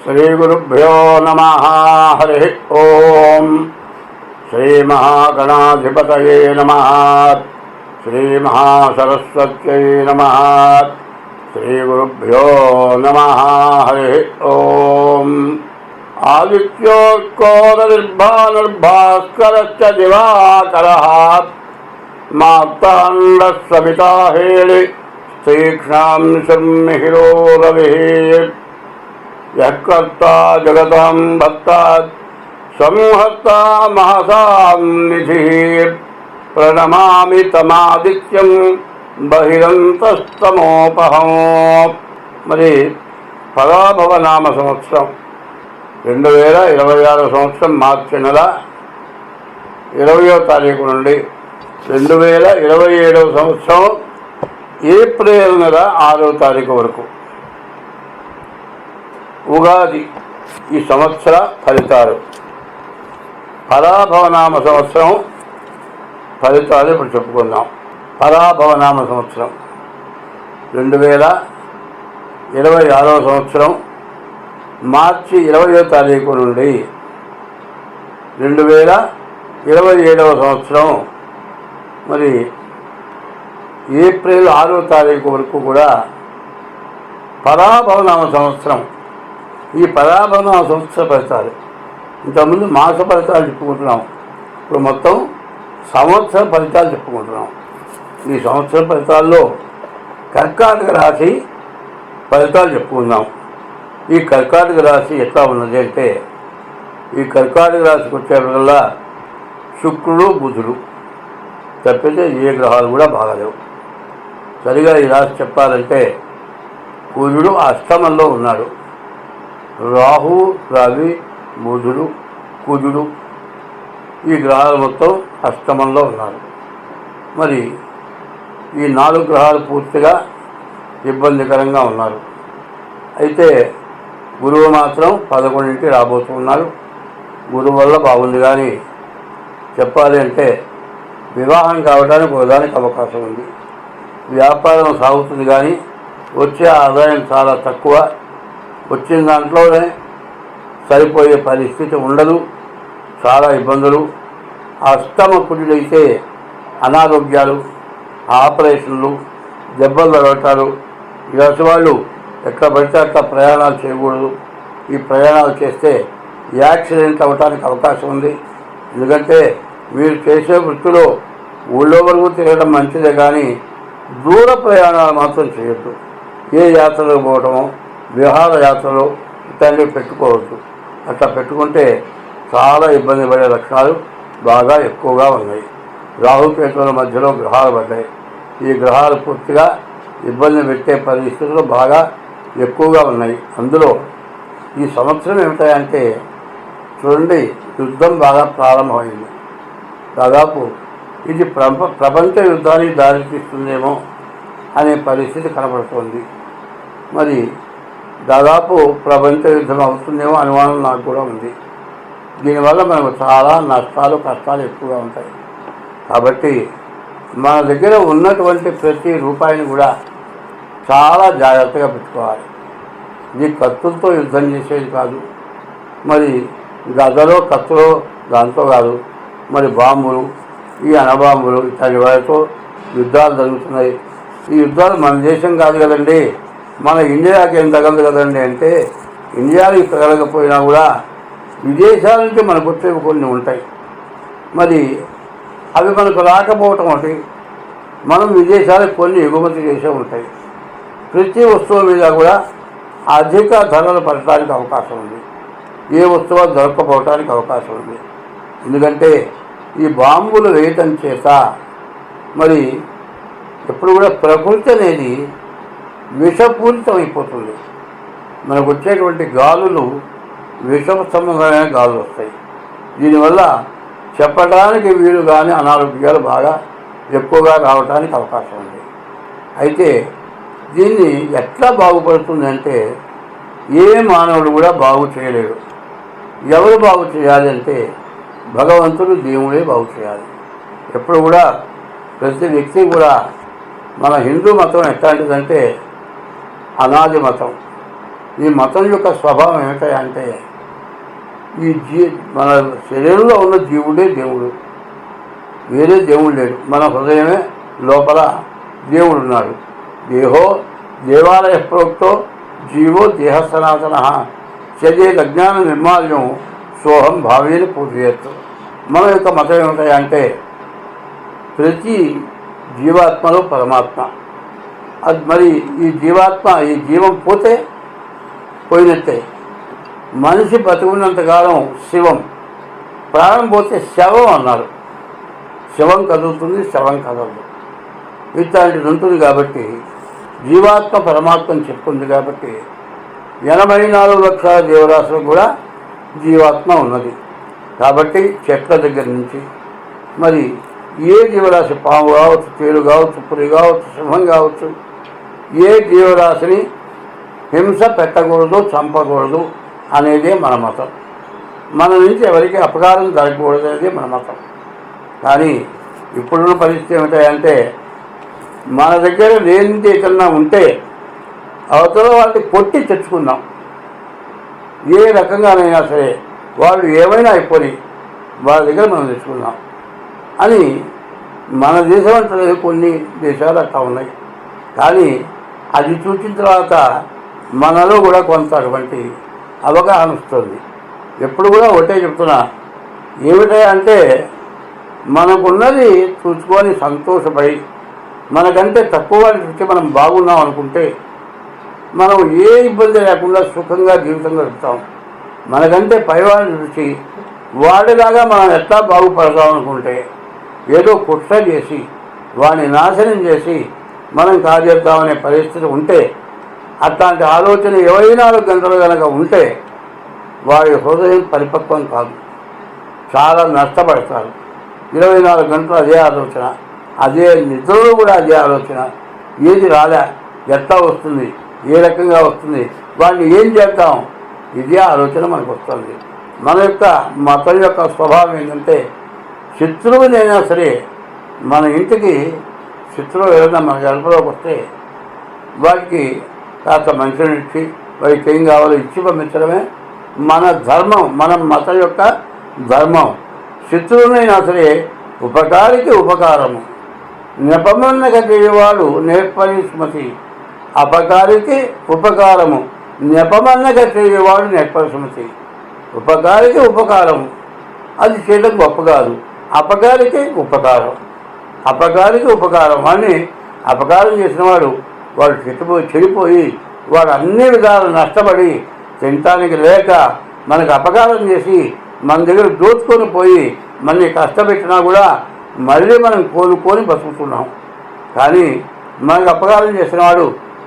श्रीगुरुभ्यो नमः। हरि ओम। श्रीमहागणाधिपतये नमः। श्रीमहासरस्वत्यै नमः। श्रीगुरुभ्यो नमः। हरि ओम। आदित्योर्कोरनिर्भानुर्भास्करश्च दिवाकरः मार्ताण्डः सविता हेळि तीक्ष्णांशं मिहिरो रविः यः कर्ता जगतां भक्ता संहर्ता महसां निधिः प्रणमामि तमादित्यं बहिरन्तस्तमोपहं। మరి పరాభవనామ సంవత్సరం 2026 సంవత్సరం మార్చి నెల 20వ తారీఖు నుండి 2027 సంవత్సరం ఏప్రిల్ నెల 6వ తారీఖు వరకు ఉగాది ఈ సంవత్సర ఫలితాలు. పరాభవనామ సంవత్సరం ఫలితాలు ఇప్పుడు చెప్పుకుందాం. పరాభవనామ సంవత్సరం 2026 సంవత్సరం మార్చి 20వ తారీఖు నుండి 2027 సంవత్సరం మరి ఏప్రిల్ 6వ తారీఖు వరకు కూడా పరాభవనామ సంవత్సరం. ఈ పరాభవనామ సంవత్సర ఫలితాలు ఇంతకుముందు మాస ఫలితాలు చెప్పుకుంటున్నాం, ఇప్పుడు మొత్తం సంవత్సర ఫలితాలు చెప్పుకుంటున్నాం. ఈ సంవత్సర ఫలితాల్లో కర్కాటక రాశి ఫలితాలు చెప్పుకుందాం. ఈ కర్కాటక రాశి ఎట్లా ఉన్నది అంటే, ఈ కర్కాటక రాశికి వచ్చేటల్లా శుక్రుడు బుధుడు తప్పితే ఏ గ్రహాలు కూడా బాగాలేవు. సరిగా ఈ రాశి చెప్పాలంటే సూర్యుడు అష్టమంలో ఉన్నాడు, రాహు రవి బుధుడు కుజుడు ఈ గ్రహాలు మొత్తం అష్టమంలో ఉన్నారు. మరి ఈ 4 గ్రహాలు పూర్తిగా ఇబ్బందికరంగా ఉన్నారు. అయితే గురువు మాత్రం 11కి రాబోతున్నారు. గురువు వల్ల బాగుంది, కానీ చెప్పాలి అంటే వివాహం కావడానికి ఒకదానికి అవకాశం ఉంది. వ్యాపారం సాగుతుంది, కానీ వచ్చే ఆదాయం చాలా తక్కువ. వచ్చిన దాంట్లోనే సరిపోయే పరిస్థితి ఉండదు, చాలా ఇబ్బందులు. అష్టమ కుజుడైతే అనారోగ్యాలు, ఆపరేషన్లు, దెబ్బలు తగలటాలు. ఇలాంటి వాళ్ళు ఎక్కడ పడితే అట్లా ప్రయాణాలు చేయకూడదు. ఈ ప్రయాణాలు చేస్తే యాక్సిడెంట్ అవ్వడానికి అవకాశం ఉంది. ఎందుకంటే మీరు చేసే వృత్తిలో ఊళ్ళో వరకు తిరగడం మంచిదే, కానీ దూర ప్రయాణాలు మాత్రం చేయొద్దు. ఏ యాత్రలకు పోవటమో విహారయాత్రలో ఇట్లాంటివి పెట్టుకోవద్దు. అట్లా పెట్టుకుంటే చాలా ఇబ్బంది పడే లక్షణాలు బాగా ఎక్కువగా ఉన్నాయి. రాహుకేతువుల మధ్యలో గ్రహాలు పడ్డాయి. ఈ గ్రహాలు పూర్తిగా ఇబ్బంది పెట్టే పరిస్థితులు బాగా ఎక్కువగా ఉన్నాయి. అందులో ఈ సంవత్సరం ఏమిటంటే చూడండి, యుద్ధం బాగా ప్రారంభమైంది. దాదాపు ఇది ప్రపంచ యుద్ధానికి దారితీస్తుందేమో అనే పరిస్థితి కనబడుతోంది. మరి దాదాపు ప్రపంచ యుద్ధం అవుతుందేమో అనుమానం నాకు కూడా ఉంది. దీనివల్ల మనకు చాలా నష్టాలు కష్టాలు ఎక్కువగా ఉంటాయి. కాబట్టి మన దగ్గర ఉన్నటువంటి ప్రతి రూపాయిని కూడా చాలా జాగ్రత్తగా పెట్టుకోవాలి. ఇది కత్తులతో యుద్ధం చేసేది కాదు, మరి గదలో కత్తులో దాంతో కాదు. మరి బాంబులు, ఈ అణబాంబులు ఇట్లాంటి వాటితో యుద్ధాలు జరుగుతున్నాయి. ఈ యుద్ధాలు మన దేశం కాదు కదండి, మన ఇండియాకి ఏం తగలదు కదండి. అంటే ఇండియాకి తగలకపోయినా కూడా విదేశాల నుంచి మనకు వచ్చేవి కొన్ని ఉంటాయి. మరి అవి మనకు రాకపోవటం ఒకటి, మనం విదేశాలకు కొన్ని ఎగుమతి చేసే ఉంటాయి. ప్రతి వస్తువు మీద కూడా అధిక ధరలు పడటానికి అవకాశం ఉంది, ఏ వస్తువు దొరకపోవటానికి అవకాశం ఉంది. ఎందుకంటే ఈ బాంబులు వేయటం చేత మరి ఎప్పుడు కూడా ప్రకృతి అనేది విషపూరితం అయిపోతుంది. మనకు వచ్చేటువంటి గాలులు విషమ సంబంధమైన గాలులు వస్తాయి. దీనివల్ల చెప్పడానికి వీలు కానీ అనారోగ్యాలు బాగా ఎక్కువగా రావడానికి అవకాశం ఉంది. అయితే దీన్ని ఎట్లా బాగుపడుతుంది అంటే, ఏ మానవుడు కూడా బాగు చేయలేడు. ఎవరు బాగు చేయాలి అంటే భగవంతుడు, దేవుడే బాగు చేయాలి. ఎప్పుడు కూడా ప్రతి వ్యక్తి కూడా, మన హిందూ మతం ఎట్లాంటిదంటే అనాది మతం. ఈ మతం యొక్క స్వభావం ఏమిటంటే ఈ మన శరీరంలో ఉన్న జీవుడే దేవుడు, వేరే దేవుడు లేడు. మన హృదయమే లోపల దేవుడు ఉన్నాడు. దేవాలయ ప్రోక్తో జీవో దేహ సనాతన చర్యేది అజ్ఞాన నిర్మాల్యం సోహం భావేని పూజయత్తు. మన యొక్క మతం ఏమిటంటే ప్రతి జీవాత్మలో పరమాత్మ. అది మరి ఈ జీవాత్మ, ఈ జీవం పోతే పోయినట్టే. మనిషి బతుకున్నంతకాలం శివం, ప్రాణం పోతే శవం అన్నారు. శవం కదులుతుంది, శవం కదలదు. ఇట్లాంటిది ఉంటుంది. కాబట్టి జీవాత్మ పరమాత్మని చెప్పుకుంది. కాబట్టి 84 లక్షల జీవరాశులు కూడా జీవాత్మ ఉన్నది. కాబట్టి చెట్ల దగ్గర నుంచి మరి ఏ జీవరాశి, పాము కావచ్చు, తేలు కావచ్చు, పులి కావచ్చు, సింహం కావచ్చు, ఏ జీవరాశిని హింస పెట్టకూడదు, చంపకూడదు అనేదే మన మతం. మన నుంచి ఎవరికి అపకారం జరగకూడదు అనేది మన మతం. కానీ ఇప్పుడున్న పరిస్థితి ఏమిటంటే మన దగ్గర లేనిది ఏదన్నా ఉంటే అవతల వాళ్ళని కొట్టి తెచ్చుకుందాం. ఏ రకంగానైనా సరే వాళ్ళు ఏమైనా అయిపోయి వాళ్ళ దగ్గర మనం తెచ్చుకుందాం అని మన దేశం అంటే కొన్ని దేశాలు అట్లా ఉన్నాయి. కానీ అది చూసిన తర్వాత మనలో కూడా కొంత అటువంటి అవగాహన వస్తుంది. ఎప్పుడు కూడా ఒకటే చెప్తున్నా, ఏమిటంటే మనకున్నది చూసుకొని సంతోషపడి మనకంటే తక్కువ వాడి చూసి మనం బాగున్నాం అనుకుంటే మనం ఏ ఇబ్బంది లేకుండా సుఖంగా జీవితం గడుపుతాం. మనకంటే పైవాడిని చూసి వాడిలాగా మనం ఎట్లా బాగుపడతాం అనుకుంటే ఏదో కుట్ర చేసి వాడిని నాశనం చేసి మనం కాజేద్దామనే పరిస్థితి ఉంటే, అట్లాంటి ఆలోచన 24 గంటలు కనుక ఉంటే వాడి హృదయం పరిపక్వం కాదు, చాలా నష్టపడతారు. 24 గంటలు అదే ఆలోచన, అదే నిద్రలో కూడా అదే ఆలోచన. ఏది రాలే, ఎట్లా వస్తుంది, ఏ రకంగా వస్తుంది, వాడిని ఏం చేద్దాం, ఇదే ఆలోచన మనకు వస్తుంది. మన యొక్క మతం యొక్క స్వభావం ఏంటంటే శత్రువునైనా సరే మన ఇంటికి శత్రువు ఏదైనా మన గడపలోకి వస్తే వాటికి కాస్త మంచిని ఇచ్చి వారికి ఏం కావాలో ఇచ్చి పంపించడమే మన ధర్మం, మన మతం యొక్క ధర్మం. శత్రువునైనా సరే ఉపకారికి ఉపకారము, నెపమన్నక చేయవాడు నేర్పని స్మృతి. అపకారికి ఉపకారము, నెపమన్నక చేయవాడు నేర్పని స్మృతి. ఉపకారికి ఉపకారము అది చేయడం గొప్ప కాదు, అపకారికి ఉపకారం. అపకారికి ఉపకారం అని అపకారం చేసినవాడు వాడు చెడిపోయి వాడు అన్ని విధాలు నష్టపడి తినటానికి లేక మనకు అపకారం చేసి మన దగ్గర దోచుకొని పోయి మనని కష్టపెట్టినా కూడా మళ్ళీ మనం కోలుకొని బతుకుతున్నాం. కానీ మనకు అపకారం చేసినవాడు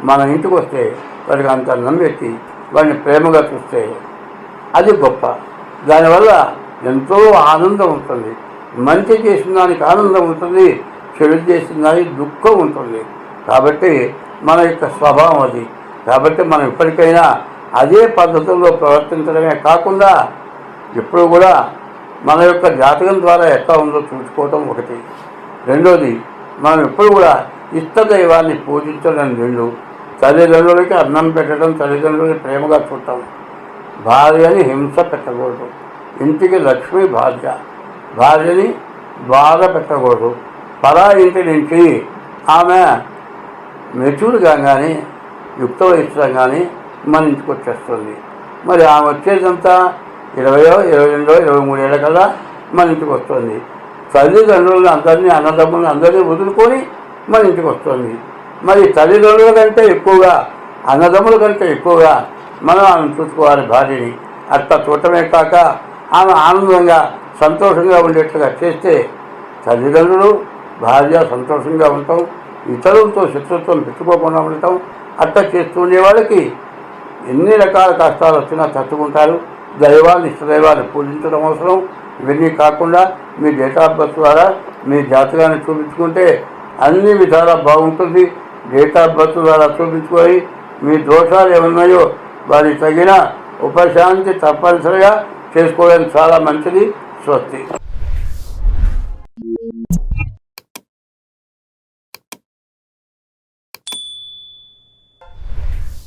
మన ఇంటికి వస్తే వాడికి అంత నమ్మెత్తి వాడిని ప్రేమగా చూస్తే అది గొప్ప. దానివల్ల ఎంతో ఆనందం ఉంటుంది. మంచి చేసిన దానికి ఆనందం ఉంటుంది, చెడు చేసిన దానికి దుఃఖం ఉంటుంది. కాబట్టి మన యొక్క స్వభావం అది. కాబట్టి మనం ఇప్పటికైనా అదే పద్ధతుల్లో ప్రవర్తించడమే కాకుండా ఎప్పుడు కూడా మన యొక్క జాతకం ద్వారా ఎట్లా ఉందో చూసుకోవటం ఒకటి. రెండోది, మనం ఎప్పుడు కూడా ఇష్టదైవాన్ని పూజించడం. రెండు, తల్లిదండ్రులకి అన్నం పెట్టడం, తల్లిదండ్రులకి ప్రేమగా చూడటం. భార్యని హింస పెట్టకూడదు. ఇంటికి లక్ష్మి భార్య, భార్యని బాధ పెట్టకూడదు. పరా ఇంటి నుంచి ఆమె మెచ్యూర్ కాగానే, యుక్త వయసులో కానీ మన ఇంటికి వచ్చేస్తుంది. మరి ఆమె వచ్చేదంతా 20, 22, 23 ఏళ్ళ కల్లా మన ఇంటికి వస్తుంది. తల్లిదండ్రులను అందరినీ, అన్నదమ్ములను అందరినీ వదులుకొని మన ఇంటికి వస్తుంది. మరి తల్లిదండ్రుల కంటే ఎక్కువగా, అన్నదమ్ముల కంటే ఎక్కువగా మనం ఆమెను చూసుకోవాలి భార్యని. అట్లా చూడటమే కాక ఆమె ఆనందంగా సంతోషంగా ఉండేట్లుగా చేస్తే తల్లిదండ్రులు, భార్య సంతోషంగా ఉంటాం. ఇతరులతో శత్రుత్వం పెట్టుకోకుండా ఉండటం. అట్లా చేస్తూ ఉండేవాళ్ళకి ఎన్ని రకాల కష్టాలు వచ్చినా తట్టుకుంటారు. దైవాన్ని, ఇష్టదైవాన్ని పూజించడం అవసరం. ఇవన్నీ కాకుండా మీ డేట్ ఆఫ్ బర్త్ ద్వారా మీ జాతకాన్ని చూపించుకుంటే అన్ని విధాలా బాగుంటుంది. డేట్ ఆఫ్ బర్త్ ద్వారా చూపించుకొని మీ దోషాలు ఏమున్నాయో వారికి తగిన ఉపశాంతి తప్పనిసరిగా చేసుకోవడం చాలా మంచిది. స్వస్తి.